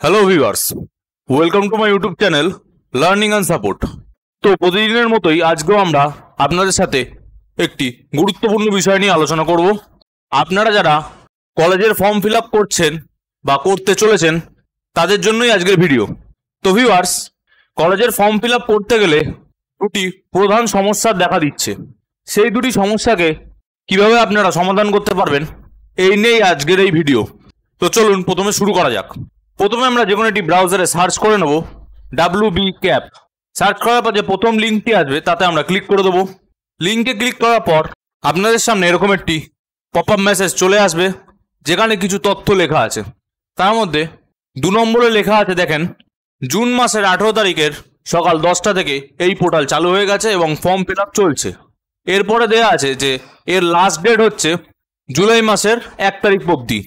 Hello viewers, welcome to my YouTube channel learning and support. তো প্রতিদিনের মতোই আজকেও আমরা আপনাদের সাথে একটি গুরুত্বপূর্ণ বিষয় নিয়ে আলোচনা করব। আপনারা যারা কলেজের ফর্ম ফিল আপ করছেন বা করতে চলেছেন তাদের জন্যই আজকের ভিডিও। তো ভিউয়ার্স, কলেজের ফর্ম ফিল আপ করতে গেলে দুটি প্রধান সমস্যা দেখা দিচ্ছে। সেই দুটি সমস্যাকে কিভাবে আপনারা সমাধান করতে পারবেন এই নিয়েই আজকের এই ভিডিও। তো চলুন প্রথমে শুরু করা যাক। প্রথমে আমরা যে কোনো একটি ব্রাউজারে সার্চ করে নেব WB CAP। সার্চ করার পর যে প্রথম লিঙ্কটি আসবে তাতে আমরা ক্লিক করে দেবো। লিঙ্কে ক্লিক করার পর আপনাদের সামনে এরকম একটি পপ আপ মেসেজ চলে আসবে, যেখানে কিছু তথ্য লেখা আছে। তার মধ্যে 2 নম্বরে লেখা আছে, দেখেন, জুন মাসের 18 তারিখের সকাল 10টা থেকে এই পোর্টাল চালু হয়ে গেছে এবং ফর্ম ফিল আপ চলছে। এরপরে দেওয়া আছে যে এর লাস্ট ডেট হচ্ছে জুলাই মাসের 1 তারিখ অবধি।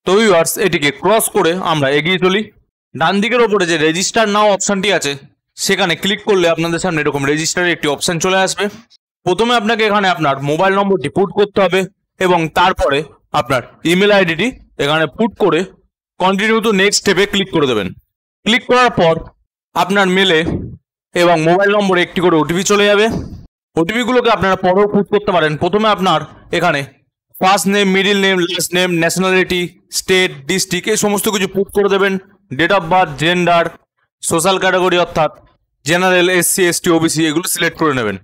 তো ভিউয়ার্স, এটিকে ক্রস করে আমরা এগিয়ে চলি। ডান দিকের ওপরে যে রেজিস্টার নাও অপশনটি আছে সেখানে ক্লিক করলে আপনাদের সামনে এরকম রেজিস্টারের একটি অপশন চলে আসবে। প্রথমে আপনাকে এখানে আপনার মোবাইল নম্বরটি পুট করতে হবে এবং তারপরে আপনার ইমেল আইডিটি এখানে পুট করে কন্টিনিউ টু নেক্সট স্টেপে ক্লিক করে দেবেন। ক্লিক করার পর আপনার মেলে এবং মোবাইল নম্বরে একটি করে ওটিপি চলে যাবে। ওটিপিগুলোকে আপনারা পরেও পুট করতে পারেন। প্রথমে আপনার এখানে first name, middle name, last name, nationality, state, district এই সমস্ত কিছু পুট করে দেবেন। Date of birth, gender, social category অর্থাৎ জেনারেল, SC ST OBC এগুলো সিলেক্ট করে নেবেন।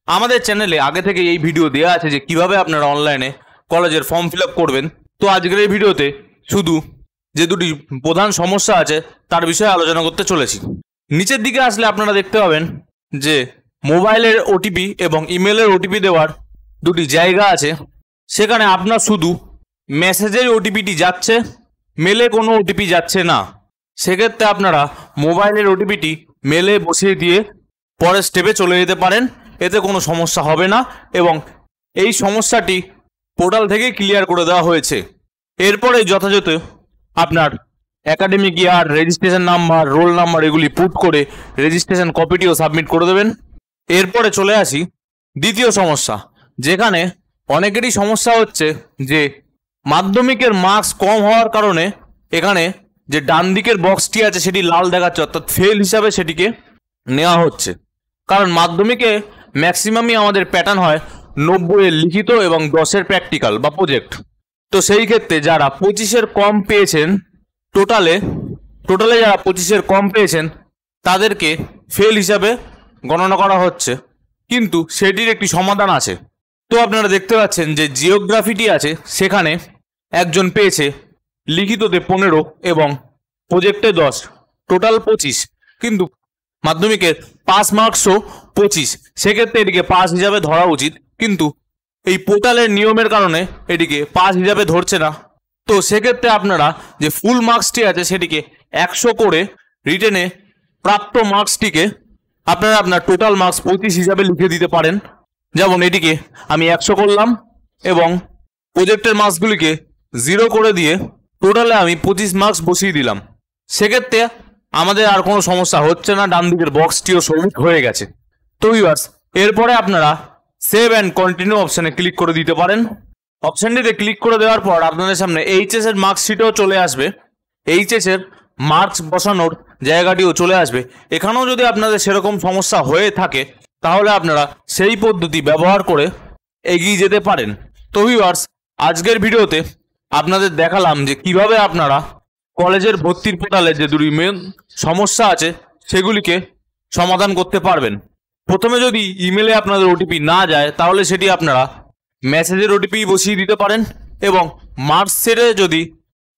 আমাদের চ্যানেলে আগে থেকে এই ভিডিও দেওয়া আছে যে কিভাবে আপনারা অনলাইনে কলেজের ফর্ম ফিল আপ করবেন। তো আজকের এই ভিডিওতে শুধু যে দুটি প্রধান সমস্যা আছে তার বিষয়ে আলোচনা করতে চলেছি। নিচের দিকে আসলে আপনারা দেখতে পাবেন যে মোবাইলের ওটিপি এবং ইমেলের ওটিপি দেওয়ার দুটি জায়গা আছে। সেখানে আপনার শুধু মেসেজের ওটিপিটি যাচ্ছে, মেলে কোনো ওটিপি যাচ্ছে না। সেক্ষেত্রে আপনারা মোবাইলের ওটিপিটি মেলে বসিয়ে দিয়ে পরের স্টেপে চলে যেতে পারেন, এতে কোনো সমস্যা হবে না এবং এই সমস্যাটি পোর্টাল থেকে ক্লিয়ার করে দেওয়া হয়েছে। এরপরে যথাযথ আপনার একাডেমিক ইয়ার, রেজিস্ট্রেশন নাম্বার, রোল নাম্বার এগুলি পুট করে রেজিস্ট্রেশন কপিটিও সাবমিট করে দেবেন। এরপরে চলে আসি দ্বিতীয় সমস্যা, যেখানে অনেকেরই সমস্যা হচ্ছে যে মাধ্যমিকের মার্কস কম হওয়ার কারণে এখানে যে ডান দিকের বক্সটি আছে সেটি লাল দেখাচ্ছে, অর্থাৎ ফেল হিসাবে সেটিকে নেওয়া হচ্ছে। কারণ মাধ্যমিকে ম্যাক্সিমামই আমাদের প্যাটার্ন হয় 90-এর লিখিত এবং 10-এর প্র্যাকটিক্যাল বা প্রজেক্ট। তো সেই ক্ষেত্রে যারা 25-এর কম পেয়েছেন, টোটালে যারা 25-এর কম পেয়েছেন তাদেরকে ফেল হিসাবে গণনা করা হচ্ছে। কিন্তু সেটির একটি সমাধান আছে। তো আপনারা দেখতে পাচ্ছেন যে জিওগ্রাফিটি আছে, সেখানে একজন পেয়েছে লিখিততে 15 এবং প্রজেক্টে 10, টোটাল 25, কিন্তু মাধ্যমিকের পাস মার্কসও 25। সেক্ষেত্রে এটিকে পাস হিসাবে ধরা উচিত, কিন্তু এই পোর্টালের নিয়মের কারণে এটিকে পাস হিসাবে ধরছে না। তো সেক্ষেত্রে আপনারা যে ফুল মার্কসটি আছে সেটিকে 100 করে রিটেনে প্রাপ্ত মার্কসটিকে আপনারা আপনার টোটাল মার্কস 25 হিসাবে লিখে দিতে পারেন। যেমন এটিকে আমি 100 করলাম এবং প্রজেক্টের মার্কসগুলিকে 0 করে দিয়ে টোটালে আমি 25 মার্কস বসিয়ে দিলাম। সেক্ষেত্রে আমাদের আর কোনো সমস্যা হচ্ছে না, ডান দিকের বক্সটিও সবুজ হয়ে গেছে। তো ভিউয়ার্স, এরপরে আপনারা সেভ অ্যান্ড কন্টিনিউ অপশানে ক্লিক করে দিতে পারেন। অপশানটিতে ক্লিক করে দেওয়ার পর আপনাদের সামনে HS এর মার্কশিটও চলে আসবে, HS এর মার্কস বসানোর জায়গাটিও চলে আসবে। এখানেও যদি আপনাদের সেরকম সমস্যা হয়ে থাকে তাহলে আপনারা সেই পদ্ধতি ব্যবহার করে এগিয়ে যেতে পারেন। তো ভিউয়ার্স, আজকের ভিডিওতে আপনাদের দেখালাম যে কিভাবে আপনারা কলেজের ভর্তির পোর্টালে যে দুটি মেন সমস্যা আছে সেগুলিকে সমাধান করতে পারবেন। প্রথমে যদি ইমেলে আপনাদের ওটিপি না যায় তাহলে সেটি আপনারা মেসেজের ওটিপি বসিয়ে দিতে পারেন এবং মার্কশিটে যদি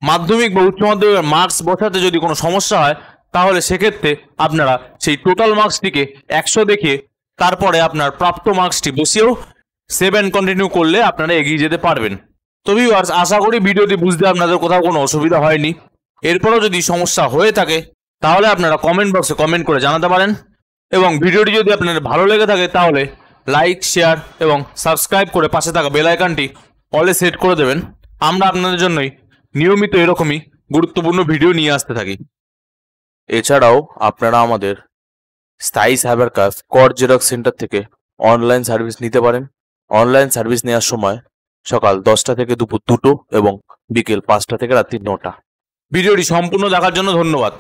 মাধ্যমিক বা উচ্চ মাধ্যমিকের মার্কস বসাতে যদি কোনো সমস্যা হয় তাহলে সেক্ষেত্রে আপনারা সেই টোটাল মার্কসটিকে 100 দেখিয়ে তারপরে আপনার প্রাপ্ত মার্কসটি বসিয়েও সেভ অ্যান্ড কন্টিনিউ করলে আপনারা এগিয়ে যেতে পারবেন। তো ভিউয়ার্স, আশা করি ভিডিওটি বুঝতে আপনাদের কোথাও কোনো অসুবিধা হয়নি। এরপরও যদি সমস্যা হয়ে থাকে তাহলে আপনারা কমেন্ট বক্সে কমেন্ট করে জানাতে পারেন এবং ভিডিওটি যদি আপনাদের ভালো লেগে থাকে তাহলে লাইক, শেয়ার এবং সাবস্ক্রাইব করে পাশে থাকা বেল আইকনটি অলে সেট করে দেবেন। আমরা আপনাদের জন্যই নিয়মিত এরকমই গুরুত্বপূর্ণ ভিডিও নিয়ে আসতে থাকি। এছাড়াও আপনারা আমাদের স্থায়ী সাইবার ক্যাফে কর জেরক্স সেন্টার থেকে অনলাইন সার্ভিস নিতে পারেন। অনলাইন সার্ভিস নেওয়ার সময় সকাল 10টা থেকে দুপুর 2টো এবং বিকেল 5টা থেকে রাত্রি 9টা। ভিডিওটি সম্পূর্ণ দেখার জন্য ধন্যবাদ।